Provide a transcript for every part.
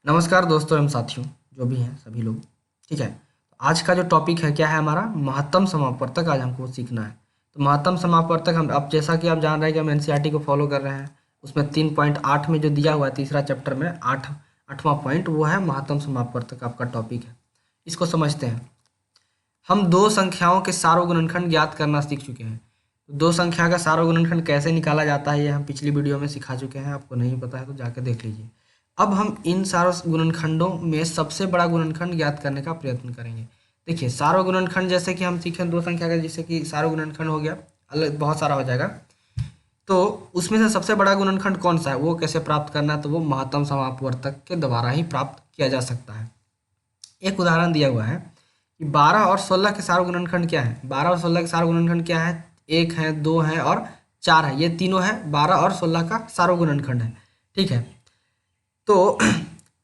नमस्कार दोस्तों एवं साथियों, जो भी हैं सभी लोग। ठीक है, तो आज का जो टॉपिक है क्या है हमारा महत्तम समापवर्तक। आज हमको सीखना है। तो महत्तम समापवर्तक हम अब जैसा कि आप जान रहे हैं कि हम एनसीईआरटी को फॉलो कर रहे हैं। उसमें 3.8 में जो दिया हुआ है तीसरा चैप्टर में आठवां पॉइंट वो है महत्तम समापवर्तक। आपका टॉपिक है, इसको समझते हैं। हम दो संख्याओं के सारों गुणनखंड ज्ञात करना सीख चुके हैं। तो दो संख्या का सारों गुणनखंड कैसे निकाला जाता है ये हम पिछली वीडियो में सिखा चुके हैं। आपको नहीं पता है तो जाकर देख लीजिए। अब हम इन सारों गुणनखंडों में सबसे बड़ा गुणनखंड ज्ञात करने का प्रयत्न करेंगे। देखिए, सारों गुणनखंड जैसे कि हम सीखें दो संख्या का, जैसे कि सारों गुणनखंड हो गया, अलग बहुत सारा हो जाएगा। तो उसमें से सबसे बड़ा गुणनखंड कौन सा है, वो कैसे प्राप्त करना है, तो वो महत्तम समापवर्तक के द्वारा ही प्राप्त किया जा सकता है। एक उदाहरण दिया हुआ है कि 12 और 16 के सारों गुणनखंड क्या है। 12 और 16 के सारों गुणनखंड क्या है, 1 है, 2 है और 4 है। ये तीनों है 12 और 16 का सारों गुणनखंड है। ठीक है, तो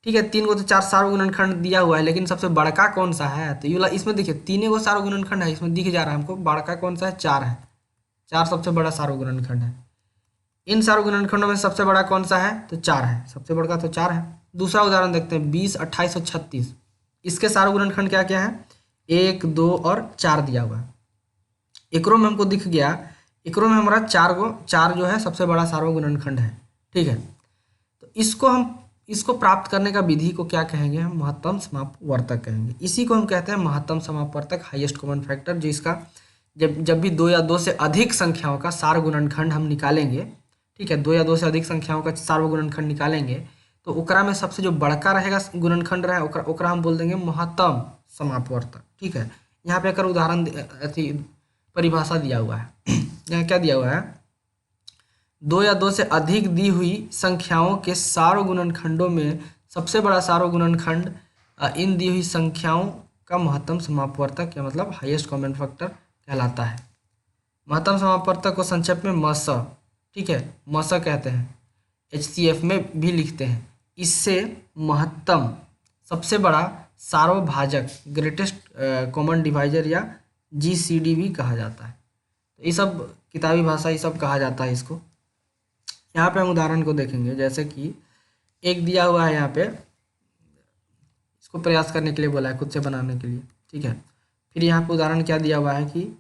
ठीक है, 3 को तो 4 सारों गुणनखंड दिया हुआ है, लेकिन सबसे बड़का कौन सा है, तो ये वाला इसमें देखिए 3 को सारों गुणनखंड है, इसमें दिख जा रहा है हमको। बड़का कौन सा है, 4 है। 4 सबसे बड़ा सारों गुणनखंड है। इन सारों गुणनखंडों में सबसे बड़ा कौन सा है, तो 4 है। सबसे बड़ा तो 4 है। दूसरा उदाहरण देखते हैं, 20, 28 और 36। इसके सारों गुणनखंड क्या क्या है, 1, 2 और 4 दिया हुआ है। एकरों में हमको दिख गया, एकरों में हमारा 4 जो है सबसे बड़ा सारों गुणनखंड है। ठीक है, तो इसको प्राप्त करने का विधि को क्या कहेंगे, हम महत्तम समापवर्तक कहेंगे। इसी को हम कहते हैं महत्तम समापवर्तक, हाईएस्ट कॉमन फैक्टर। जिसका जब जब भी दो या दो से अधिक संख्याओं का सार गुणनखंड हम निकालेंगे, ठीक है, दो या दो से अधिक संख्याओं का सार गुणनखंड निकालेंगे, तो ओकरा में सबसे जो बड़का रहेगा गुणनखंड रहे ओकरा हम बोल देंगे महत्तम समापवर्तक। ठीक है, यहाँ पे अगर उदाहरण अथी परिभाषा दिया हुआ है यहाँ क्या दिया हुआ है, दो या दो से अधिक दी हुई संख्याओं के सारों गुणनखंडों में सबसे बड़ा सारों गुणनखंड इन दी हुई संख्याओं का महत्तम समापवर्तक या मतलब हाईएस्ट कॉमन फैक्टर कहलाता है। महत्तम समापवर्तक को संक्षेप में मस, ठीक है, मस कहते हैं। एचसीएफ में भी लिखते हैं। इससे महत्तम सबसे बड़ा सार्वभाजक ग्रेटेस्ट कॉमन डिवाइजर या जीसीडी भी कहा जाता है। तो ये सब किताबी भाषा ये सब कहा जाता है इसको। यहाँ पे हम उदाहरण को देखेंगे, जैसे कि एक दिया हुआ है यहाँ पे, इसको प्रयास करने के लिए बोला है, खुद से बनाने के लिए। ठीक है, फिर यहाँ पे उदाहरण क्या दिया हुआ है कि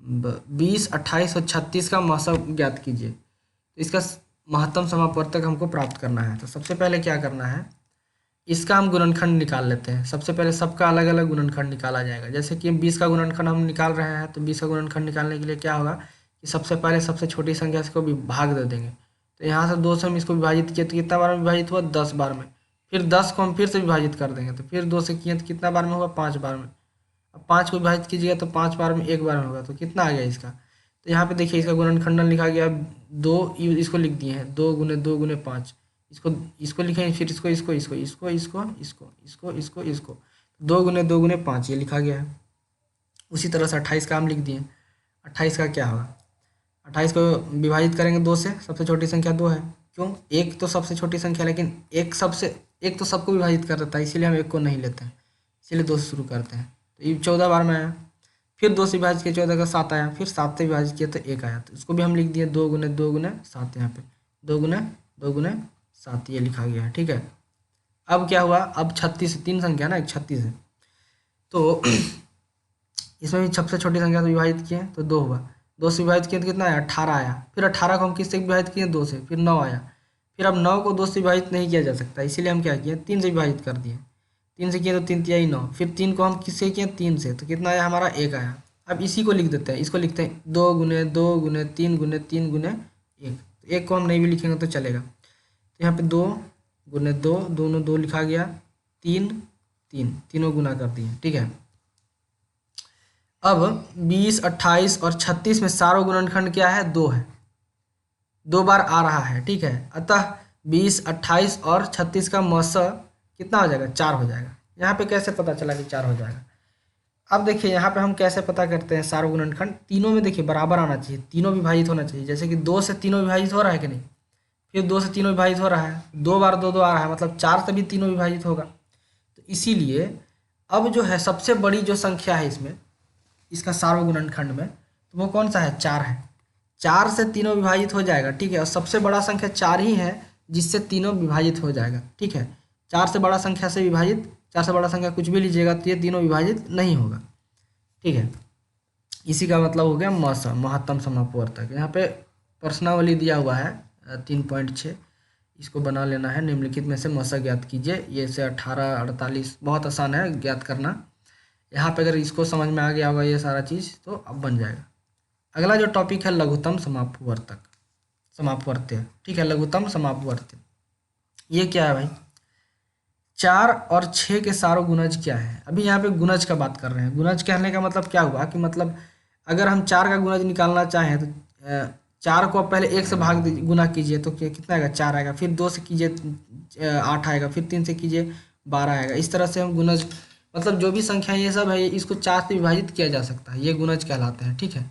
20, 28 और 36 का मौसम ज्ञात कीजिए। तो इसका महत्तम समापवर्तक हमको प्राप्त करना है। तो सबसे पहले क्या करना है, इसका हम गुणनखंड निकाल लेते हैं। सबसे पहले सबका अलग अलग गुणनखंड निकाला जाएगा। जैसे कि 20 का गुणनखंड हम निकाल रहे हैं, तो 20 का गुणनखंड निकालने के लिए क्या होगा कि सबसे पहले सबसे छोटी संख्या से को भी भाग दे देंगे। तो यहाँ से 2 से हम इसको विभाजित किए तो कितना बार में विभाजित हुआ, 10 बार में। फिर 10 को हम फिर से विभाजित कर देंगे, तो फिर 2 से किए तो कितना बार में हुआ, 5 बार में। अब 5 को विभाजित कीजिएगा तो 5 बार में 1 बार में होगा, तो कितना आ गया इसका। तो यहाँ पे देखिए इसका गुणनखंडन लिखा गया 2, इसको लिख दिए हैं 2 गुने 2 गुने 5। इसको लिखेंगे, फिर इसको 2 गुने 2 गुने 5 ये लिखा गया है। उसी तरह से 28 का हम लिख दिए। 28 का क्या होगा, 28 को विभाजित करेंगे 2 से, सबसे छोटी संख्या 2 है। क्यों, एक तो सबसे छोटी संख्या, लेकिन एक तो सबको विभाजित कर देता है, इसीलिए हम एक को नहीं लेते हैं, इसीलिए 2 से शुरू करते हैं। तो ये 14 बार में आया। फिर 2 से विभाजित किया 14 का 7 आया, फिर 7 से विभाजित किया तो 1 आया। तो इसको भी हम लिख दिए 2 गुने 2 गुने 7। यहाँ पे 2 गुने 2 गुने 7 ये लिखा गया है। ठीक है, अब क्या हुआ, अब 36 तीन संख्या ना, एक 36 है, तो इसमें भी सबसे छोटी संख्या से विभाजित किए तो 2 हुआ। 2 से विभाजित किए तो कितना आया, 18 आया। फिर 18 को हम किससे विभाजित किए, 2 से, फिर 9 आया। फिर अब 9 को 2 से विभाजित नहीं किया जा सकता, इसीलिए हम क्या किए, 3 से विभाजित कर दिए। 3 से किए तो 3 तिया ही 9। फिर 3 को हम किससे किए, 3 से, तो कितना आया हमारा, 1 आया। अब इसी को लिख देते हैं, इसको लिखते हैं 2 गुने 2 गुने 3 गुने 3 गुने 1। तो 1 को हम नहीं भी लिखेंगे तो चलेगा। तो यहाँ पे 2 गुने 2, दोनों 2 लिखा गया, 3 3, तीनों गुना कर दिए। ठीक है, अब 20, 28 और 36 में सारों गुणनखंड क्या है, 2 है, 2 बार आ रहा है। ठीक है, अतः 20, 28 और 36 का मौसा कितना हो जाएगा, 4 हो जाएगा। यहाँ पे कैसे पता चला कि 4 हो जाएगा, अब देखिए यहाँ पे हम कैसे पता करते हैं सारों गुणनखंड। तीनों में देखिए बराबर आना चाहिए, तीनों विभाजित होना चाहिए। जैसे कि 2 से तीनों विभाजित हो रहा है कि नहीं, फिर 2 से तीनों विभाजित हो रहा है, 2 बार 2 2 आ रहा है, मतलब 4 से भी तीनों विभाजित होगा। तो इसीलिए अब जो है सबसे बड़ी जो संख्या है इसमें, इसका सार्व गुणनखंड में, तो वो कौन सा है, 4 है। 4 से तीनों विभाजित हो जाएगा। ठीक है, और सबसे बड़ा संख्या 4 ही है जिससे तीनों विभाजित हो जाएगा। ठीक है, 4 से बड़ा संख्या से विभाजित, 4 से बड़ा संख्या कुछ भी लीजिएगा तो ये तीनों विभाजित नहीं होगा। ठीक है, इसी का मतलब हो गया मस, महत्तम समापवर्तक। यहाँ पे प्रश्नावली दिया हुआ है 3.6, इसको बना लेना है। निम्नलिखित में से मसा ज्ञात कीजिए। ये से 18, 48 बहुत आसान है ज्ञात करना। यहाँ पे अगर इसको समझ में आ गया होगा ये सारा चीज़ तो अब बन जाएगा। अगला जो टॉपिक है लघुत्तम समापवर्तक, समापवर्त्य। ठीक है, लघुत्तम समापवर्त्य ये क्या है भाई? 4 और 6 के सारों गुणज क्या है? अभी यहाँ पे गुणज का बात कर रहे हैं। गुणज कहने का मतलब क्या हुआ कि मतलब अगर हम 4 का गुणज निकालना चाहें तो 4 को आप पहले 1 से भाग गुना कीजिए तो कितना आएगा? 4 आएगा। फिर 2 से कीजिए 8 आएगा। फिर 3 से कीजिए 12 आएगा। इस तरह से हम गुणज, मतलब जो भी संख्या ये सब है इसको 4 से विभाजित किया जा सकता है, ये गुणज कहलाते हैं। ठीक है,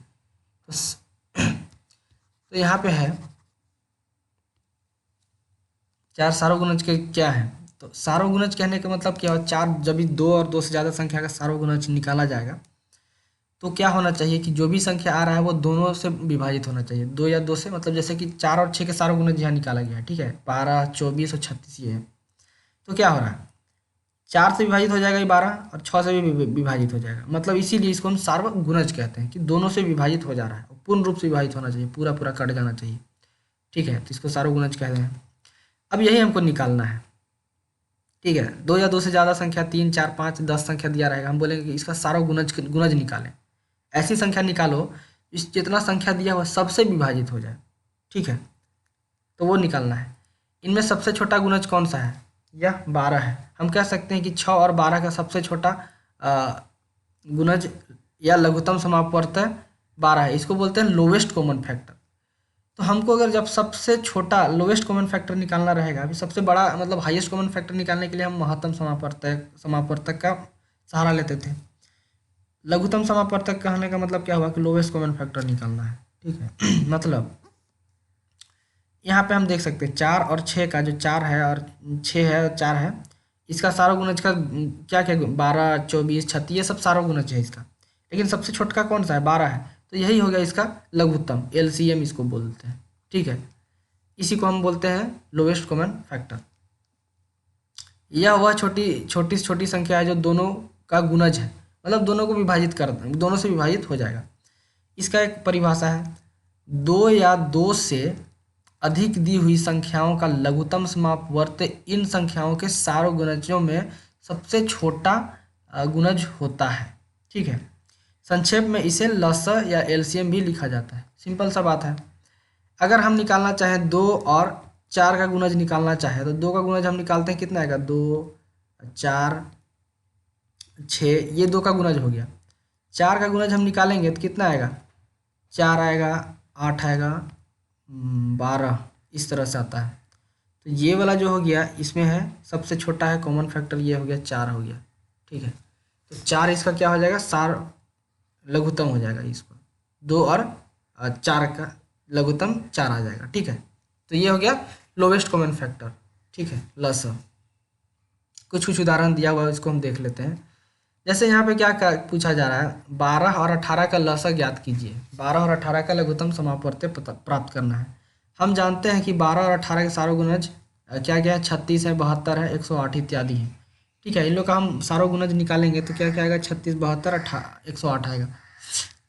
तो यहाँ पे है 4 सारों गुणज के क्या है? तो सारों गुणज कहने का मतलब क्या है? 4, जब भी 2 और 2 से ज़्यादा संख्या का सारों गुणज निकाला जाएगा तो क्या होना चाहिए कि जो भी संख्या आ रहा है वो दोनों से विभाजित होना चाहिए, 2 या 2 से। मतलब जैसे कि 4 और 6 के सारों गुणज यहाँ निकाला गया है। ठीक है, 12, 24 और 36 ये है। तो क्या हो रहा है? 4 से विभाजित हो जाएगा ये 12 और 6 से भी विभाजित हो जाएगा। मतलब इसीलिए इसको हम सार्वगुणज कहते हैं कि दोनों से विभाजित हो जा रहा है, पूर्ण रूप से विभाजित होना चाहिए, पूरा पूरा कट जाना चाहिए। ठीक है, तो इसको सार्वगुणज कहते हैं। अब यही हमको निकालना है। ठीक है, 2 या 2 से ज़्यादा संख्या 3, 4, 5, 10 संख्या दिया रहेगा, हम बोलेंगे कि इसका सार्वगुणज निकालें। ऐसी संख्या निकालो इस जितना संख्या दिया हुआ सबसे विभाजित हो जाए। ठीक है, तो वो निकालना है। इनमें सबसे छोटा गुणज कौन सा है? यह 12 है। हम कह सकते हैं कि 6 और 12 का सबसे छोटा गुणज या लघुत्तम समापवर्त्य 12 है। इसको बोलते हैं लोवेस्ट कॉमन फैक्टर। तो हमको अगर जब सबसे छोटा लोवेस्ट कॉमन फैक्टर निकालना रहेगा, अभी सबसे बड़ा मतलब हाईएस्ट कॉमन फैक्टर निकालने के लिए हम महत्तम समापवर्तक का सहारा लेते थे। लघुत्तम समापवर्तक कहने का मतलब क्या हुआ कि लोवेस्ट कॉमन फैक्टर निकालना है। ठीक है मतलब यहाँ पे हम देख सकते हैं 4 और 6 का, जो 4 है और 6 है और 4 है, इसका सारों गुणज का क्या क्या 12, 24, 36 ये सब सारों गुणज है इसका। लेकिन सबसे छोटा कौन सा है? 12 है। तो यही हो गया इसका लघुत्तम, LCM इसको बोलते हैं। ठीक है, इसी को हम बोलते हैं लोवेस्ट कॉमन फैक्टर। यह वह छोटी छोटी संख्या है जो दोनों का गुणज है, मतलब दोनों को विभाजित कर, दोनों से विभाजित हो जाएगा। इसका एक परिभाषा है, 2 या 2 से अधिक दी हुई संख्याओं का लघुत्तम समापवर्त्य इन संख्याओं के सारों गुणजों में सबसे छोटा गुणज होता है। ठीक है, संक्षेप में इसे लस या LCM भी लिखा जाता है। सिंपल सा बात है। अगर हम निकालना चाहें 2 और 4 का गुणज निकालना चाहे तो 2 का गुणज हम निकालते हैं, कितना आएगा? 2, 4, 6, ये 2 का गुणज हो गया। 4 का गुणज हम निकालेंगे तो कितना आएगा? 4 आएगा, 8 आएगा, 12, इस तरह से आता है। तो ये वाला जो हो गया इसमें है सबसे छोटा है कॉमन फैक्टर, ये हो गया 4 हो गया। ठीक है, तो 4 इसका क्या हो जाएगा? सार लघुत्तम हो जाएगा इसको। 2 और 4 का लघुत्तम 4 आ जाएगा। ठीक है, तो ये हो गया लोवेस्ट कॉमन फैक्टर। ठीक है, लस। कुछ उदाहरण दिया हुआ है, इसको हम देख लेते हैं। जैसे यहाँ पे क्या पूछा जा रहा है, 12 और 18 का लस ज्ञात कीजिए। 12 और 18 का लघुत्तम समापवर्त्य प्राप्त करना है। हम जानते हैं कि 12 और 18 के सारों गुणज क्या क्या है? 36 है, 72 है, 108 इत्यादि है। ठीक है, इन लोग का हम सारों गुणज निकालेंगे तो क्या क्या आएगा? 36, 72, 108 आएगा।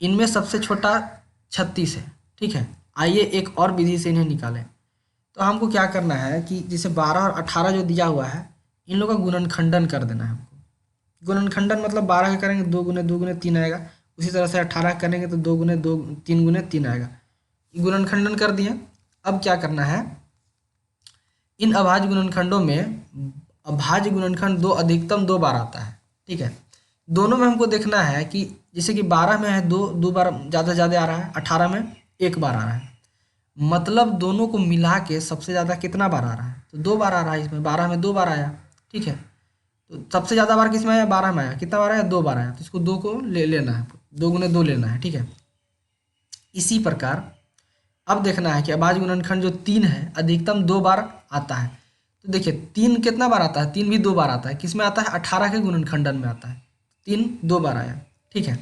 इनमें सबसे छोटा 36 है। ठीक है, आइए एक और विधि से इन्हें निकालें। तो हमको क्या करना है कि जैसे 12 और 18 जो दिया हुआ है इन लोगों का गुणनखंडन कर देना है हमको। गुणनखंडन मतलब 12 का करेंगे 2 गुने 2 गुने 3 आएगा। उसी तरह से 18 करेंगे तो 2 गुने 2 3 गुने 3 आएगा। गुणनखंडन कर दिए। अब क्या करना है, इन अभाज्य गुणनखंडों में अभाज्य गुणनखंड 2 अधिकतम 2 बार आता है। ठीक है, दोनों में हमको देखना है कि जैसे कि 12 में है 2 बार ज़्यादा से ज़्यादा आ रहा है, 18 में 1 बार आ रहा है। मतलब दोनों को मिला के सबसे ज़्यादा कितना बार आ रहा है? तो 2 बार आ रहा है। इसमें 12 में 2 बार आया। ठीक है, तो सबसे ज़्यादा बार किस में आया? 12 में आया। कितना बार आया? 2 बार आया। तो इसको 2 को लेना है, 2 गुने 2 लेना है। ठीक है, इसी प्रकार अब देखना है कि अभाज्य गुणनखंड जो 3 है अधिकतम 2 बार आता है। तो देखिए 3 कितना बार आता है? 3 भी 2 बार आता है। किस में आता है? 18 के गुणनखंडन में आता है। 3 2 बार आया। ठीक है,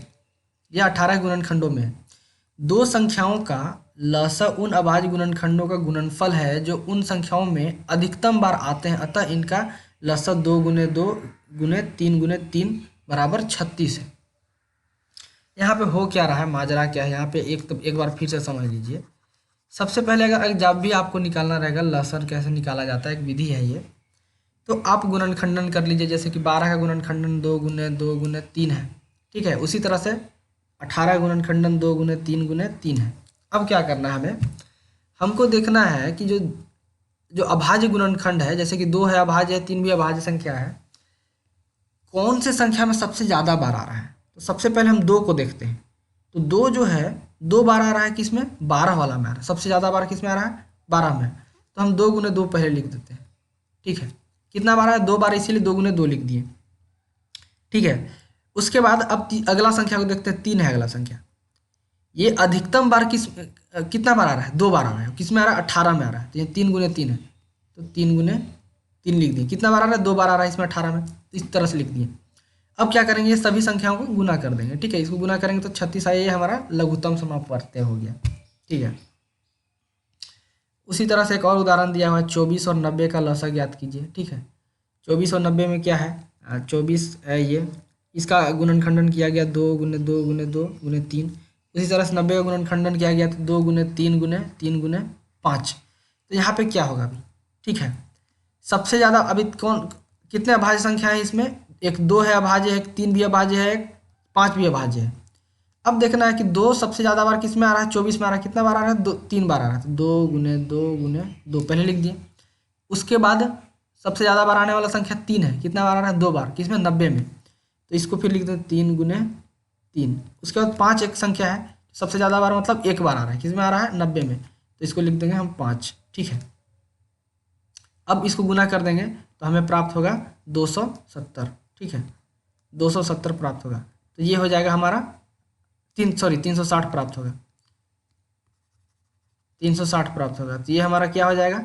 यह 18 गुणनखंडों में है। दो संख्याओं का लसा उन अभाज्य गुणनखंडों का गुणनफल है जो उन संख्याओं में अधिकतम बार आते हैं, अतः इनका लसत 2 गुने 2 गुने 3 बराबर 36 है। यहाँ पे हो क्या रहा है, माजरा क्या है यहाँ पे, एक बार फिर से समझ लीजिए। सबसे पहले अगर जब भी आपको निकालना रहेगा लसन कैसे निकाला जाता है, एक विधि है ये, तो आप गुणनखंडन कर लीजिए। जैसे कि 12 का गुणनखंडन 2 गुने 3 है, ठीक है। उसी तरह से 18 गुणनखंडन 2 गुने 3 है। अब क्या करना है हमें, हमको देखना है कि जो जो अभाज्य गुणनखंड है, जैसे कि 2 है अभाज्य है, 3 भी अभाज्य संख्या है, कौन से संख्या में सबसे ज़्यादा बार आ रहा है। तो सबसे पहले हम 2 को देखते हैं। तो 2 जो है 2 बार आ रहा है किसमें, 12 वाला में आ रहा है। सबसे ज़्यादा बार किसमें आ रहा है, 12 में। तो हम 2 गुने 2 पहले लिख देते हैं, ठीक है। कितना बार है, 2 बार, इसीलिए 2 गुने 2 लिख दिए, ठीक है। उसके बाद अब अगला संख्या को देखते हैं, 3 है अगला संख्या। ये अधिकतम बार कितना बार आ रहा है, 2 बार आ रहा है। किसमें आ रहा है, 18 में आ रहा है। तो ये 3 गुने 3 है, तो 3 गुने 3 लिख दिए। कितना बार आ रहा है, 2 बार आ रहा है इसमें 18 में, तो इस तरह से लिख दिए। अब क्या करेंगे, ये सभी संख्याओं को गुना कर देंगे, ठीक है। इसको गुना करेंगे तो 36 आया, ये हमारा लघुत्तम समापवर्त्य हो गया, ठीक है। उसी तरह से एक और उदाहरण दिया हुआ है, 24 और 90 का लसा ज्ञात कीजिए, ठीक है। 24 और 90 में क्या है, 24 है ये, इसका गुणनखंडन किया गया 2 गुने 2 गुने 2 गुने 3। उसी तरह से 90 का गुणनखंडन किया गया तो 2 गुने 3 गुने 5। तो यहाँ पे क्या होगा अभी, ठीक है। सबसे ज़्यादा अभी कौन, कितने अभाज्य संख्या है इसमें, एक 2 है अभाज्य है, एक 3 भी अभाज्य है, एक 5 भी अभाज्य है। अब देखना है कि 2 सबसे ज़्यादा बार किस में आ रहा है, 24 में आ रहा है। कितना बार आ रहा है, 3 बार आ रहा है। तो 2 गुने 2 पहले लिख दिए। उसके बाद सबसे ज़्यादा बार आने वाला संख्या 3 है। कितना बार आ रहा है, 2 बार, किसमें, 90 में। तो इसको फिर लिख दो 3 गुने 3। उसके बाद 5 एक संख्या है, सबसे ज़्यादा बार मतलब 1 बार आ रहा है। किसमें आ रहा है, 90 में। तो इसको लिख देंगे हम 5, ठीक है। अब इसको गुना कर देंगे तो हमें प्राप्त होगा 270, ठीक है। 270 प्राप्त होगा। तो ये हो जाएगा हमारा 360 प्राप्त होगा, 360 प्राप्त होगा। तो ये हमारा क्या हो जाएगा,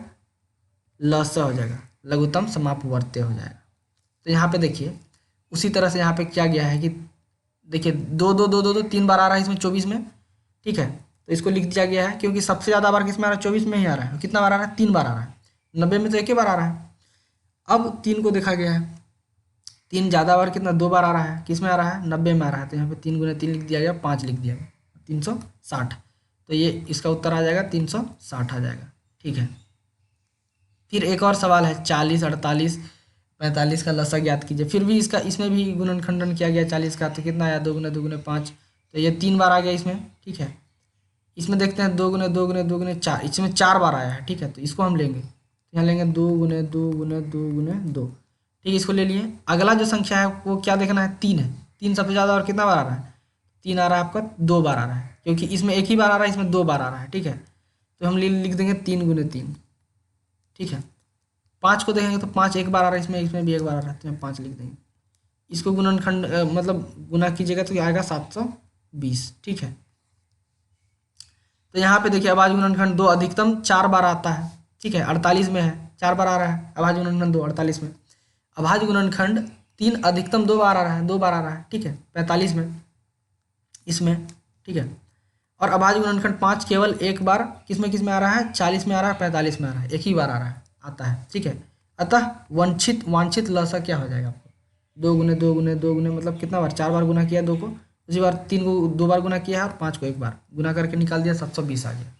लस हो जाएगा, लघुत्तम समापवर्त्य हो जाएगा। तो यहाँ पे देखिए उसी तरह से यहाँ पे क्या गया है कि देखिए 2 3 बार आ रहा है इसमें 24 में, ठीक है। तो इसको लिख दिया गया है क्योंकि सबसे ज़्यादा बार किसमें आ रहा है, 24 में ही आ रहा है। कितना बार आ रहा है, 3 बार आ रहा है। 90 में तो 1 ही बार आ रहा है। अब 3 को देखा गया है, 3 ज़्यादा बार कितना, 2 बार आ रहा है। किस में आ रहा है, 90 में आ रहा है। तो यहाँ पे 3 गुने 3 लिख दिया गया, 5 लिख दिया गया, 360। तो ये इसका उत्तर आ जाएगा 360 आ जाएगा, ठीक है। फिर एक और सवाल है 40 48 45 का लसा ज्ञात कीजिए। फिर भी इसमें भी गुणनखंडन किया गया 40 का। तो कितना आया, 2 गुने 5। तो ये 3 बार आ गया इसमें, ठीक है। इसमें देखते हैं 2 गुने 4, इसमें 4 बार आया है, ठीक है। तो इसको हम लेंगे, यहाँ लेंगे 2 गुने 2 गुने 2 गुने 2, ठीक है। इसको ले लिए। अगला जो संख्या है वो क्या देखना है, 3 है। 3 सबसे ज़्यादा और कितना बार आ रहा है, 3 आ रहा है आपका, 2 बार आ रहा है। क्योंकि इसमें 1 ही बार आ रहा है, इसमें 2 बार आ रहा है, ठीक है। तो हम लिख देंगे 3 गुने 3, ठीक है। 5 को देखेंगे तो 5 1 बार आ रहा है इसमें भी 1 बार आ रहा है। तो हम 5 लिख देंगे। इसको गुणनखंड मतलब गुना कीजिएगा तो आएगा 720, ठीक है। तो यहाँ पे देखिए अभाज्य गुणनखंड 2 अधिकतम 4 बार आता है, ठीक है। 48 में है, 4 बार आ रहा है अभाज्य गुणनखंड 2 48 में। अभाज्य गुणनखंड 3 अधिकतम 2 बार आ रहा है, 2 बार आ रहा है, ठीक है, 45 में इसमें, ठीक है। और अभाज्य गुणनखंड 5 केवल 1 बार किसमें आ रहा है, 40 में आ रहा है, 45 में आ रहा है, 1 ही बार आ रहा है, आता है, ठीक है। अतः वांछित लसा क्या हो जाएगा आपको, 2 गुने 2 गुने 2 गुने मतलब कितना बार, 4 बार गुना किया 2 को, उसी बार 3 को 2 बार गुना किया है और 5 को 1 बार गुना करके निकाल दिया, 720 आ गया।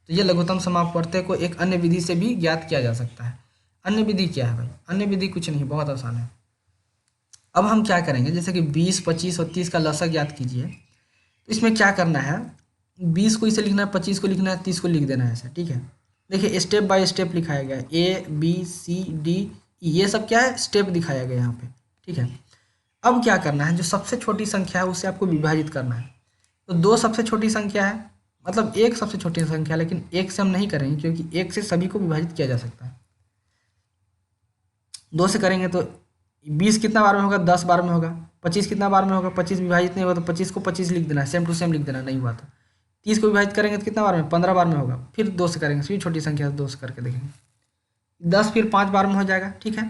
तो ये लघुत्तम समापवर्त्य को एक अन्य विधि से भी ज्ञात किया जा सकता है। अन्य विधि क्या है भाई, अन्य विधि कुछ नहीं, बहुत आसान है। अब हम क्या करेंगे, जैसे कि 20 25 और 30 का लसा ज्ञात कीजिए। तो इसमें क्या करना है, 20 को इसे लिखना है, 25 को लिखना है, 30 को लिख देना है ऐसे, ठीक है। देखिए स्टेप बाय स्टेप लिखाया गया है, ABCD ये सब क्या है, स्टेप दिखाया गया यहाँ पे, ठीक है। अब क्या करना है, जो सबसे छोटी संख्या है उससे आपको विभाजित करना है। तो 2 सबसे छोटी संख्या है, मतलब 1 सबसे छोटी संख्या है, लेकिन 1 से हम नहीं करेंगे क्योंकि 1 से सभी को विभाजित किया जा सकता है। 2 से करेंगे तो 20 कितना बार में होगा, 10 बार में होगा। 25 कितना बार में होगा, 25 विभाजित नहीं होगा तो 25 को 25 लिख देना है, सेम टू सेम लिख देना, नहीं हुआ तो 30 को विभाजित करेंगे तो कितना बार में, 15 बार में होगा। फिर 2 से करेंगे, फिर छोटी संख्या 2 से करके देखेंगे, 10 फिर 5 बार में हो जाएगा, ठीक है।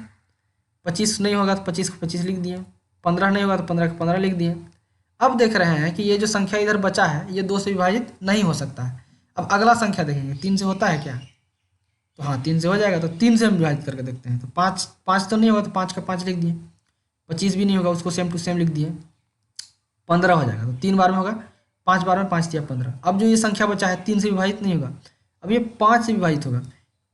25 नहीं होगा तो 25 को 25 लिख दिए, 15 नहीं होगा तो 15 को 15 लिख दिए। अब देख रहे हैं कि ये जो संख्या इधर बचा है ये 2 से विभाजित नहीं हो सकता है। अब अगला संख्या देखेंगे, 3 से होता है क्या, तो हाँ 3 से हो जाएगा, तो 3 से हम विभाजित करके देखते हैं। तो 5 5 तो नहीं होगा, तो 5 का 5 लिख दिए। 25 भी नहीं होगा, उसको सेम टू सेम लिख दिए। 15 हो जाएगा, तो 3 बार में होगा, 5 बार में 5 दिया 15। अब जो ये संख्या बचा है 3 से विभाजित नहीं होगा, अब ये 5 से विभाजित होगा।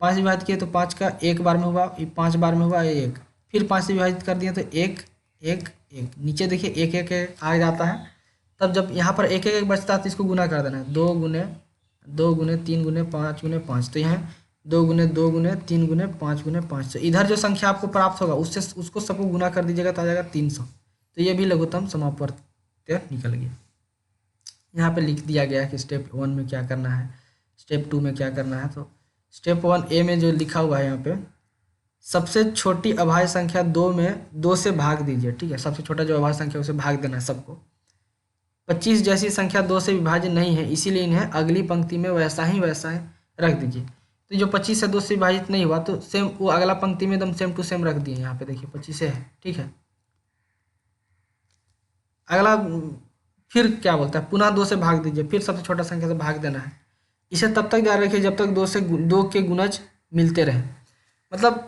5 से विभाजित किए तो 5 का 1 बार में हुआ, ये 5 बार में हुआ, ये 1, फिर 5 से विभाजित कर दिए तो 1 1 1, नीचे देखिए 1 1 1 आ जाता है। तब जब यहाँ पर 1 1 1 बचता है तो इसको गुना कर देना है, 2 गुने 2 गुने 3 गुने 5 गुने 5, तो यहाँ 2 गुने 2 गुने 3 गुने 5 गुने 5। तो इधर जो संख्या आपको प्राप्त होगा उससे उसको सबको गुना कर दीजिएगा तो आ जाएगा 300। तो ये भी लघुत्तम समापवर्त्य निकल गया। यहाँ पे लिख दिया गया है कि स्टेप 1 में क्या करना है, स्टेप 2 में क्या करना है। तो स्टेप 1 ए में जो लिखा हुआ है यहाँ पे, सबसे छोटी अभाज्य संख्या 2 में 2 से भाग दीजिए। ठीक है, सबसे छोटा जो अभाज्य संख्या उसे भाग देना है सबको। 25 जैसी संख्या 2 से विभाज्य नहीं है, इसीलिए इन्हें अगली पंक्ति में वैसा ही रख दीजिए। तो जो 25 से 2 से विभाजित नहीं हुआ तो सेम वो अगला पंक्ति में एकदम सेम टू सेम रख दिए। यहाँ पे देखिए 25 है, ठीक है। अगला फिर क्या बोलता है, पुनः 2 से भाग दीजिए, फिर सबसे छोटा संख्या से भाग देना है। इसे तब तक जारी रखिए जब तक 2 के गुणज मिलते रहे। मतलब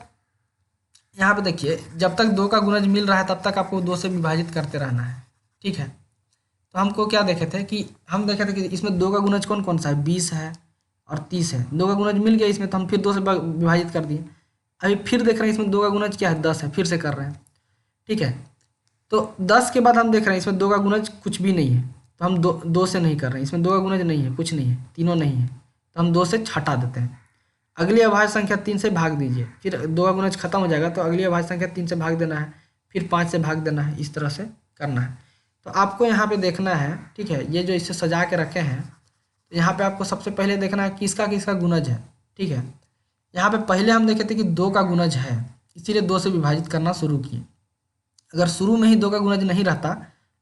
यहाँ पे देखिए जब तक 2 का गुणज मिल रहा है तब तक आपको 2 से विभाजित करते रहना है। ठीक है, तो हमको क्या देखे थे कि इसमें 2 का गुणज कौन कौन सा है, 20 है और 30 है। 2 का गुणज मिल गया इसमें, तो हम फिर 2 से विभाजित कर दिए। अभी फिर देख रहे हैं इसमें 2 का गुणज क्या है, 10 है, फिर से कर रहे हैं। ठीक है, तो 10 के बाद हम देख रहे हैं इसमें 2 का गुणज कुछ भी नहीं है, तो हम दो से नहीं कर रहे हैं। इसमें 2 का गुणज नहीं है, कुछ नहीं है, तीनों नहीं है, तो हम 2 से हटा देते हैं। अगली अभाज्य संख्या 3 से भाग दीजिए, फिर 2 का गुणज खत्म हो जाएगा तो अगली अभाज्य संख्या 3 से भाग देना है, फिर 5 से भाग देना है, इस तरह से करना है। तो आपको यहाँ पे देखना है, ठीक है, ये जो इसे सजा के रखे हैं, तो यहाँ पे आपको सबसे पहले देखना है किसका किसका गुणज है। ठीक है, यहाँ पे पहले हम देखे थे कि 2 का गुणज है, इसीलिए 2 से विभाजित करना शुरू किए। अगर शुरू में ही 2 का गुणज नहीं रहता,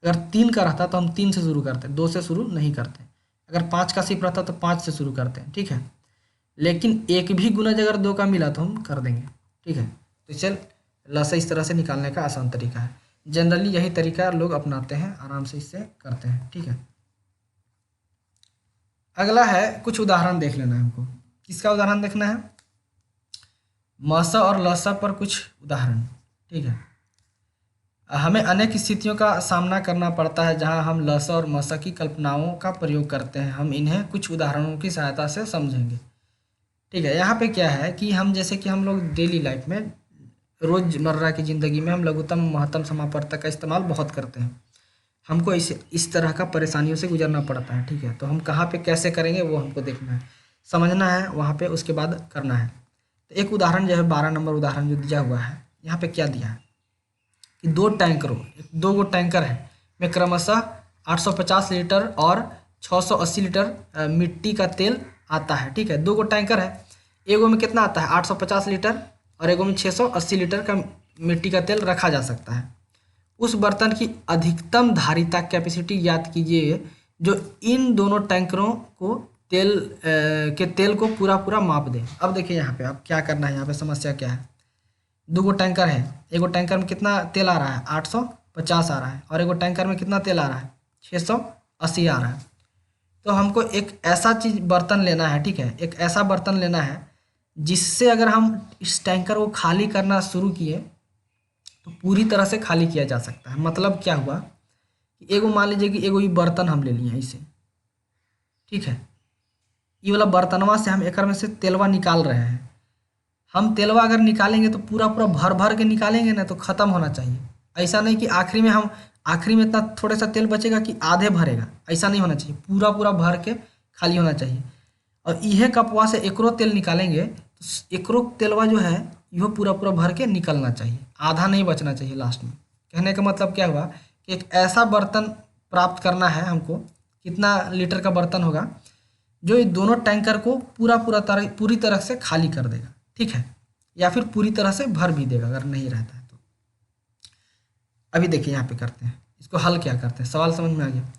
अगर 3 का रहता तो हम 3 से शुरू करते, 2 से शुरू नहीं करते। अगर 5 का सिर्फ रहता तो 5 से शुरू करते हैं। ठीक है, लेकिन एक भी गुणज अगर 2 का मिला तो हम कर देंगे। ठीक है, तो चल लसा इस तरह से निकालने का आसान तरीका है। जनरली यही तरीका लोग अपनाते हैं, आराम से इससे करते हैं। ठीक है, अगला है कुछ उदाहरण देख लेना है हमको। किसका उदाहरण देखना है, मसा और लसा पर कुछ उदाहरण। ठीक है, हमें अनेक स्थितियों का सामना करना पड़ता है जहां हम लसा और मसा की कल्पनाओं का प्रयोग करते हैं। हम इन्हें कुछ उदाहरणों की सहायता से समझेंगे। ठीक है, यहाँ पे क्या है कि हम जैसे कि हम लोग डेली लाइफ में रोज़मर्रा की ज़िंदगी में हम लघुत्तम महत्तम समापवर्तक का इस्तेमाल बहुत करते हैं। हमको इस तरह का परेशानियों से गुजरना पड़ता है। ठीक है, तो हम कहाँ पे कैसे करेंगे वो हमको देखना है, समझना है, वहाँ पे उसके बाद करना है। तो एक उदाहरण जो है 12 नंबर उदाहरण जो दिया हुआ है, यहाँ पे क्या दिया है कि 2 गो टैंकर है में क्रमशः 850 लीटर और 680 लीटर मिट्टी का तेल आता है। ठीक है, 2 गो टैंकर है, एगो में कितना आता है 850 लीटर और एगो में 680 लीटर का मिट्टी का तेल रखा जा सकता है। उस बर्तन की अधिकतम धारिता कैपेसिटी ज्ञात कीजिए जो इन दोनों टैंकरों को तेल को पूरा माप दे। अब देखिए यहाँ पे अब क्या करना है, यहाँ पे समस्या क्या है, 2 गो टैंकर है, एगो टैंकर में कितना तेल आ रहा है 850 आ रहा है और एगो टैंकर में कितना तेल आ रहा है 680 आ रहा है। तो हमको एक ऐसा बर्तन लेना है। ठीक है, एक ऐसा बर्तन लेना है जिससे अगर हम इस टैंकर को खाली करना शुरू किए तो पूरी तरह से खाली किया जा सकता है। मतलब क्या हुआ कि एगो मान लीजिए कि एगो ये बर्तन हम ले लिए इसे। ठीक है, ये वाला बर्तनवा से हम एक में से तेलवा निकाल रहे हैं। हम तेलवा अगर निकालेंगे तो पूरा भर भर के निकालेंगे ना, तो ख़त्म होना चाहिए। ऐसा नहीं कि आखिरी में इतना थोड़ा सा तेल बचेगा कि आधे भरेगा, ऐसा नहीं होना चाहिए, पूरा भर के खाली होना चाहिए। और यह कपवा से एकरो तेल निकालेंगे तो एकरो तेलवा जो है यह पूरा भर के निकलना चाहिए, आधा नहीं बचना चाहिए लास्ट में। कहने का मतलब क्या हुआ कि एक ऐसा बर्तन प्राप्त करना है हमको, कितना लीटर का बर्तन होगा जो ये दोनों टैंकर को पूरी तरह से खाली कर देगा। ठीक है, या फिर पूरी तरह से भर भी देगा अगर नहीं रहता है तो। अभी देखिए यहाँ पे करते हैं, इसको हल क्या करते हैं, सवाल समझ में आ गया।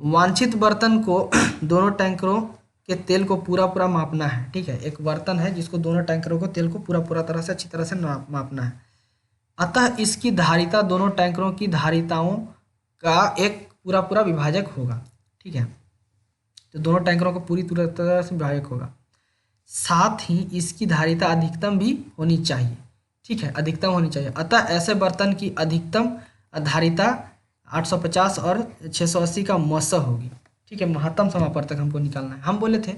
वांछित बर्तन को दोनों टैंकरों के तेल को पूरा मापना है। ठीक है, एक बर्तन है जिसको दोनों टैंकरों को तेल को पूरा तरह से अच्छी तरह से मापना है। अतः इसकी धारिता दोनों टैंकरों की धारिताओं का एक पूरा विभाजक होगा। ठीक है, तो दोनों टैंकरों को पूरी तरह से विभाजक होगा। साथ ही इसकी धारिता अधिकतम भी होनी चाहिए। ठीक है, अधिकतम होनी चाहिए। अतः ऐसे बर्तन की अधिकतम धारिता 850 और 680 का मौसा होगी। ठीक है, महत्तम समापवर्तक हमको निकालना है। हम बोले थे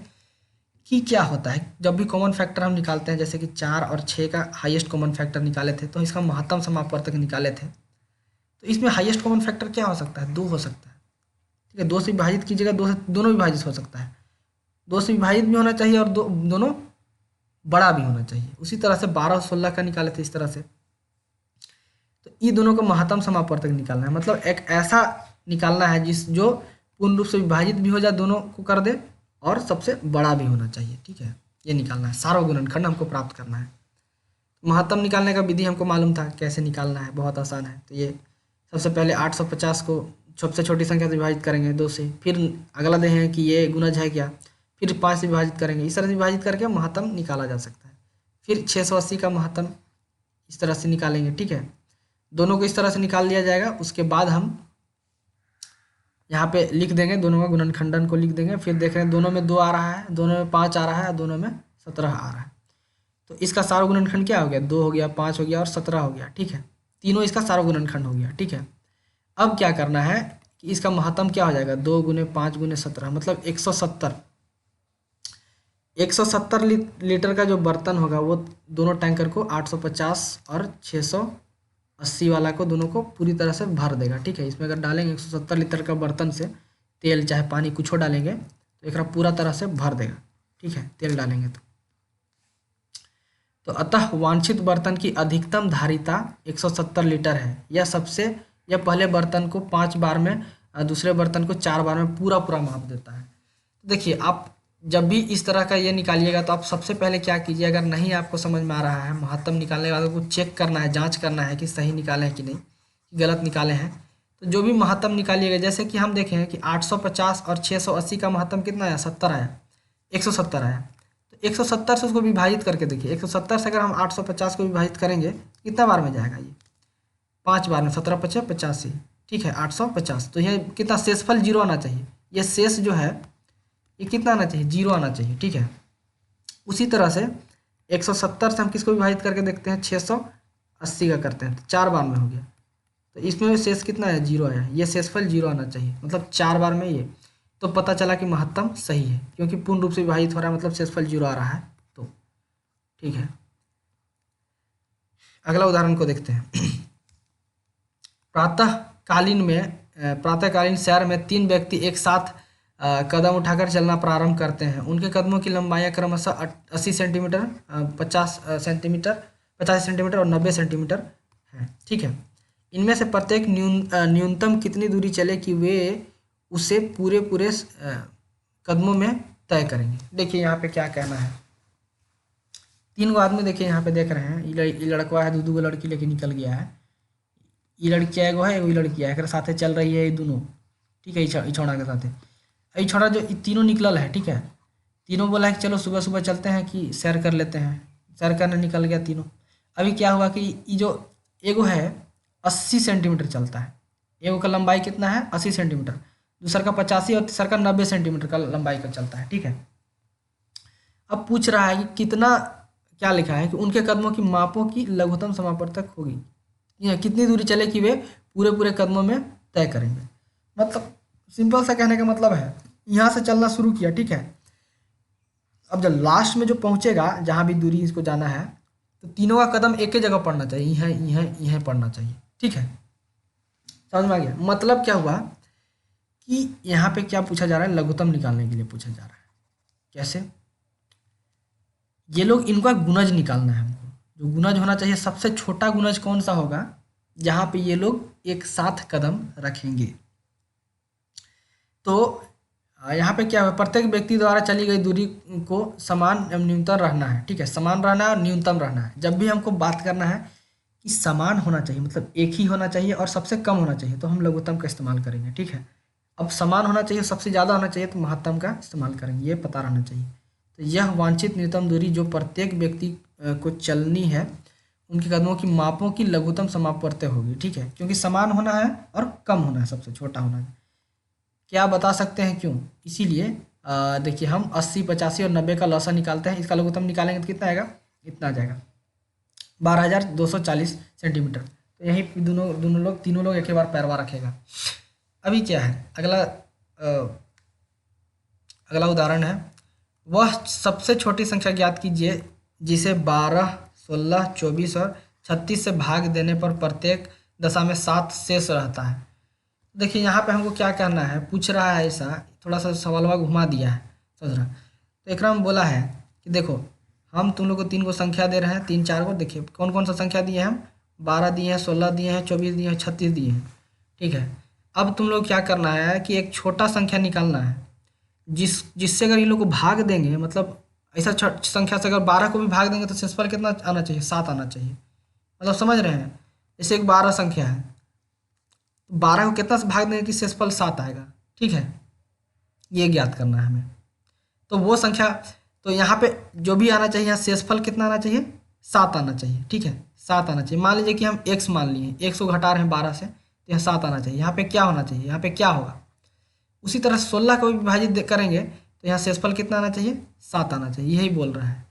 कि क्या होता है जब भी कॉमन फैक्टर हम निकालते हैं, जैसे कि 4 और 6 का हाईएस्ट कॉमन फैक्टर निकाले थे, तो इसका महत्तम समापवर्तक निकाले थे। तो इसमें हाईएस्ट कॉमन फैक्टर क्या हो सकता है? 2 हो सकता है। ठीक है, 2 से विभाजित कीजिएगा, 2 से दोनों विभाजित हो सकता है। 2 से विभाजित भी होना चाहिए और दोनों बड़ा भी होना चाहिए। उसी तरह से 12 और 16 का निकाले थे इस तरह से। तो ये दोनों को महत्तम समापवर्तक निकालना है, मतलब एक ऐसा निकालना है जो पूर्ण रूप से विभाजित भी हो जाए, दोनों को कर दे, और सबसे बड़ा भी होना चाहिए। ठीक है, ये निकालना है, सार्वगुणनखंड हमको प्राप्त करना है। महत्तम निकालने का विधि हमको मालूम था कैसे निकालना है, बहुत आसान है। तो ये सबसे पहले 850 को सबसे छोटी संख्या से विभाजित करेंगे 2 से, फिर अगला देखें कि ये गुणज है क्या, फिर 5 से विभाजित करेंगे। इस तरह से विभाजित करके महत्तम निकाला जा सकता है। फिर 680 का महत्तम इस तरह से निकालेंगे। ठीक है, दोनों को इस तरह से निकाल लिया जाएगा। उसके बाद हम यहाँ पे लिख देंगे, दोनों का गुणनखंडन को लिख देंगे। फिर देख रहे हैं दोनों में 2 आ रहा है, दोनों में 5 आ रहा है, दोनों में 17 आ रहा है। तो इसका सार्वगुणनखंड क्या हो गया? 2 हो गया, 5 हो गया और 17 हो गया। ठीक है, तीनों इसका सार्वगुणनखंड हो गया। ठीक है, अब क्या करना है कि इसका महत्तम क्या हो जाएगा? 2 गुने 5 गुने 17, मतलब 170। 170 लीटर का जो बर्तन होगा वो दोनों टैंकर को 850 और 680 वाला को दोनों को पूरी तरह से भर देगा। ठीक है, इसमें अगर डालेंगे 170 लीटर का बर्तन से तेल चाहे पानी कुछ डालेंगे तो एक पूरा तरह से भर देगा। ठीक है, तेल डालेंगे तो अतः वांछित बर्तन की अधिकतम धारिता 170 लीटर है। यह पहले बर्तन को 5 बार में, दूसरे बर्तन को 4 बार में पूरा माप देता है। देखिए, आप जब भी इस तरह का ये निकालिएगा तो आप सबसे पहले क्या कीजिए, अगर नहीं आपको समझ में आ रहा है, महत्तम निकालने के बाद आपको चेक करना है, जांच करना है कि सही निकाले हैं कि नहीं, गलत निकाले हैं, तो जो भी महत्तम निकालिएगा, जैसे कि हम देखें कि 850 और 680 का महत्तम कितना आया? 70 आया, 170 आया। तो 170 से उसको विभाजित करके देखिए, 170 से अगर हम 850 को विभाजित करेंगे कितना बार में जाएगा? ये 5 बार में, 17 × 5 = 85। ठीक है, 850। तो यह कितना? शेषफल 0 आना चाहिए। यह शेष जो है ये कितना आना चाहिए? 0 आना चाहिए। ठीक है, उसी तरह से 170 से हम किसको विभाजित करके देखते हैं? 680 का करते हैं, तो 4 बार में हो गया। तो इसमें शेष कितना है? 0 आया। ये शेषफल 0 आना चाहिए, मतलब 4 बार में ये। तो पता चला कि महत्तम सही है, क्योंकि पूर्ण रूप से विभाजित हो रहा है, मतलब शेषफल 0 आ रहा है। तो ठीक है, अगला उदाहरण को देखते हैं। प्रातःकालीन सैर में 3 व्यक्ति एक साथ कदम उठाकर चलना प्रारंभ करते हैं। उनके कदमों की लंबाइयाँ क्रमशः 80 सेंटीमीटर, 50 सेंटीमीटर, 85 सेंटीमीटर और 90 सेंटीमीटर है। ठीक है, इनमें से प्रत्येक न्यूनतम कितनी दूरी चले कि वे उसे पूरे कदमों में तय करेंगे। देखिए यहाँ पे क्या कहना है, 3 गो आदमी देखिए यहाँ पे देख रहे हैं, ये लड़का है, 2 लड़की लेके निकल गया है। ये लड़किया एगो है, एगो लड़किया है, एक साथे चल रही है ये दोनों। ठीक है, ई छौड़ा के साथे ई छौड़ा जो तीनों निकलल है। ठीक है, तीनों बोला है कि चलो सुबह सुबह चलते हैं कि सैर कर लेते हैं। सैर करने निकल गया तीनों। अभी क्या हुआ कि ये जो एगो है 80 सेंटीमीटर चलता है, एगो का लंबाई कितना है? 80 सेंटीमीटर, दूसरा का 85 और तीसरा का 90 सेंटीमीटर का लंबाई का चलता है। ठीक है, अब पूछ रहा है कि कितना, क्या लिखा है कि उनके कदमों की मापों की लघुत्तम समापवर्तक होगी, कितनी दूरी चले कि वे पूरे कदमों में तय करेंगे। मतलब सिंपल सा कहने का मतलब है, यहाँ से चलना शुरू किया। ठीक है, अब जब लास्ट में जो पहुँचेगा, जहाँ भी दूरी इसको जाना है, तो तीनों का कदम एक ही जगह पड़ना चाहिए, यहीं पड़ना चाहिए। ठीक है, समझ में आ गया? मतलब क्या हुआ कि यहाँ पे क्या पूछा जा रहा है? लघुत्तम निकालने के लिए पूछा जा रहा है। कैसे? ये लोग, इनका गुणज निकालना है हमको। जो गुणज होना चाहिए, सबसे छोटा गुणज कौन सा होगा? जहाँ पे ये लोग एक साथ कदम रखेंगे। तो यहाँ पे क्या है? प्रत्येक व्यक्ति द्वारा चली गई दूरी को समान एवं न्यूनतम रहना है। ठीक है, समान रहना है और न्यूनतम रहना है। जब भी हमको बात करना है कि समान होना चाहिए, मतलब एक ही होना चाहिए और सबसे कम होना चाहिए, तो हम लघुत्तम का इस्तेमाल करेंगे। ठीक है, अब समान होना चाहिए, सबसे ज़्यादा होना चाहिए, तो महत्तम का इस्तेमाल करेंगे। ये पता रहना चाहिए। तो यह वांछित न्यूनतम दूरी जो प्रत्येक व्यक्ति को चलनी है, उनके कदमों की मापों की लघुत्तम समापवर्तक होगी। ठीक है, क्योंकि समान होना है और कम होना है, सबसे छोटा होना है। क्या बता सकते हैं क्यों? इसीलिए देखिए हम 80, 85 और 90 का लौसा निकालते हैं, इसका लघुत्तम निकालेंगे तो कितना आएगा, इतना आ जाएगा 12,240 सेंटीमीटर। तो यहीं पे तीनों लोग एक ही बार पैरवा रखेगा। अभी क्या है अगला उदाहरण है, वह सबसे छोटी संख्या ज्ञात कीजिए जिसे 12, 16, 24 और 36 से भाग देने पर प्रत्येक दशा में 7 शेष रहता है। देखिए यहाँ पे हमको क्या करना है, पूछ रहा है ऐसा, थोड़ा सा सवाल घुमा दिया है समझ रहा। तो एक में बोला है कि देखो हम तुम लोग को 3 को संख्या दे रहे हैं, 3 4 को, देखिए कौन कौन सा संख्या दिए हैं, हम 12 दिए हैं, 16 दिए हैं, 24 दिए हैं, 36 दिए हैं, ठीक है। अब तुम लोग क्या करना है कि एक छोटा संख्या निकालना है जिससे अगर इन लोग को भाग देंगे, मतलब ऐसा संख्या से अगर 12 को भी भाग देंगे तो शेषफल कितना आना चाहिए, 7 आना चाहिए। मतलब समझ रहे हैं, जैसे एक 12 संख्या है, 12 को कितना से भाग देंगे कि शेषफल 7 आएगा, ठीक है, ये ज्ञात करना है हमें। तो वो संख्या, तो यहाँ पे जो भी आना चाहिए, यहाँ शेषफल कितना आना चाहिए, 7 आना चाहिए, ठीक है, 7 आना चाहिए। मान लीजिए कि हम x मान लिए, x को घटा रहे हैं 12 से, तो यहाँ 7 आना चाहिए। यहाँ पे क्या होना चाहिए, यहाँ पे क्या होगा, उसी तरह 16 को भी विभाजित करेंगे तो यहाँ शेषफल कितना आना चाहिए, 7 आना चाहिए। यही बोल रहा है,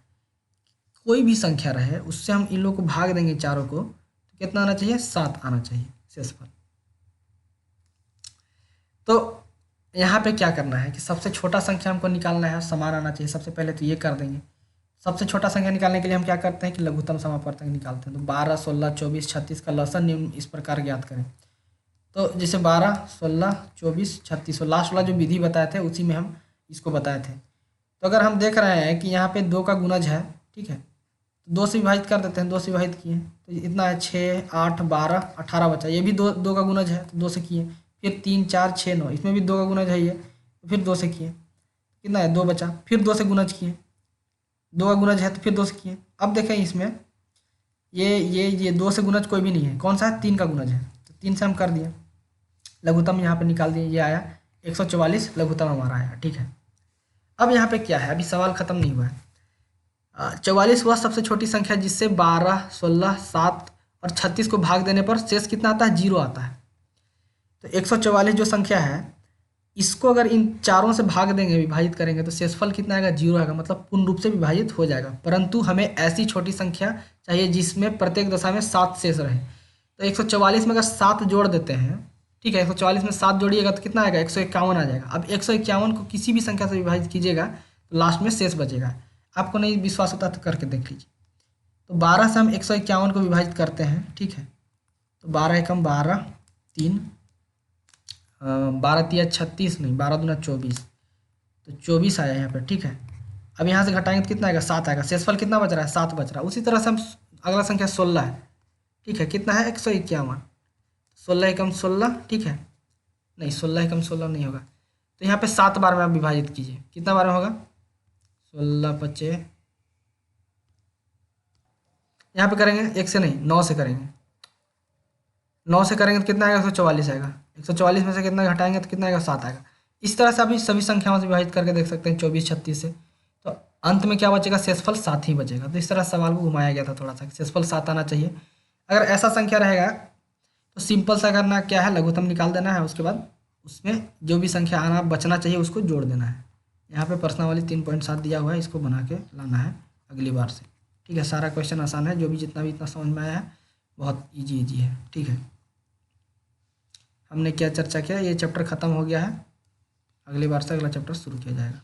कोई भी संख्या रहे उससे हम इन लोग को भाग देंगे चारों को, तो कितना आना चाहिए, 7 आना चाहिए शेषफल। तो यहाँ पे क्या करना है कि सबसे छोटा संख्या हमको निकालना है, समान आना चाहिए। सबसे पहले तो ये कर देंगे। सबसे छोटा संख्या निकालने के लिए हम क्या करते हैं कि लघुत्तम समापवर्तक निकालते हैं। तो 12, 16, 24, 36 का लसन निम्न इस प्रकार ज्ञात करें। तो जैसे 12, 16, 24, 36 और लास्ट वाला जो विधि बताए थे उसी में हम इसको बताए थे। तो अगर हम देख रहे हैं कि यहाँ पे 2 का गुणज है, ठीक है, तो 2 से विभाजित कर देते हैं, 2 से विभाजित किए तो इतना है 6, 8, 12, 18 बचा। ये भी दो का गुणज है तो 2 से किए, फिर 3, 4, 6, 9, इसमें भी 2 का गुणज है ये, तो फिर 2 से किए, कितना है 2 बचा, फिर 2 से गुणज किए, 2 का गुणज है तो फिर 2 से किए। अब देखें इसमें ये 2 से गुणज कोई भी नहीं है, कौन सा है, 3 का गुणज है, तो 3 से हम कर दिए, लघुत्तम यहाँ पे निकाल दिए, ये आया 144 लघुत्तम हमारा आया, ठीक है। अब यहाँ पे क्या है, अभी सवाल खत्म नहीं हुआ है। 44 वह सबसे छोटी संख्या जिससे 12, 16, 7 और 36 को भाग देने पर शेष कितना आता है, 0 आता है। तो 144 जो संख्या है, इसको अगर इन चारों से भाग देंगे, विभाजित करेंगे तो शेषफल कितना आएगा, 0 आएगा, मतलब पूर्ण रूप से विभाजित हो जाएगा। परंतु हमें ऐसी छोटी संख्या चाहिए जिसमें प्रत्येक दशा में 7 शेष रहे। तो 144 में अगर 7 जोड़ देते हैं, ठीक है, 144 में 7 जोड़िएगा तो कितना आएगा, 151 आ जाएगा। अब 151 को किसी भी संख्या से विभाजित कीजिएगा तो लास्ट में शेष बचेगा। आपको नहीं विश्वास होता तो करके देख लीजिए। तो 12 से हम 151 को विभाजित करते हैं, ठीक है, तो 12 एकम 12, 3, 12 तिया 36, नहीं 12 दूना 24, तो 24 आया यहाँ पे, ठीक है। अब यहाँ से घटाएंगे तो कितना आएगा, 7 आएगा। शेषफल कितना बच रहा है, 7 बच रहा है। उसी तरह से हम अगला संख्या 16 है, ठीक है, कितना है 151, 16 एकम 16, ठीक है, नहीं 16 एकम 16 नहीं होगा, तो यहाँ पे 7 बार में आप विभाजित कीजिए, कितना बार में होगा, 16 25, यहाँ पे करेंगे 1 से नहीं 9 से करेंगे, 9 से करेंगे तो कितना आएगा, 144 आएगा। 144 में से कितना घटाएंगे तो कितना आएगा, 7 आएगा। इस तरह से आप सभी संख्याओं से विभाजित करके देख सकते हैं 24, 36 से, तो अंत में क्या बचेगा, शेषफल 7 ही बचेगा। तो इस तरह सवाल को घुमाया गया था थोड़ा सा, शेषफल 7 आना चाहिए। अगर ऐसा संख्या रहेगा तो सिंपल सा करना क्या है, लघुत्तम निकाल देना है, उसके बाद उसमें जो भी संख्या आना बचना चाहिए उसको जोड़ देना है। यहाँ पे प्रश्नावली 3.7 दिया हुआ है, इसको बना के लाना है अगली बार से, ठीक है। सारा क्वेश्चन आसान है, जो भी जितना भी इतना समझ में आया है बहुत ईजी है, ठीक है। हमने क्या चर्चा किया, ये चैप्टर ख़त्म हो गया है, अगली बार से अगला चैप्टर शुरू किया जाएगा।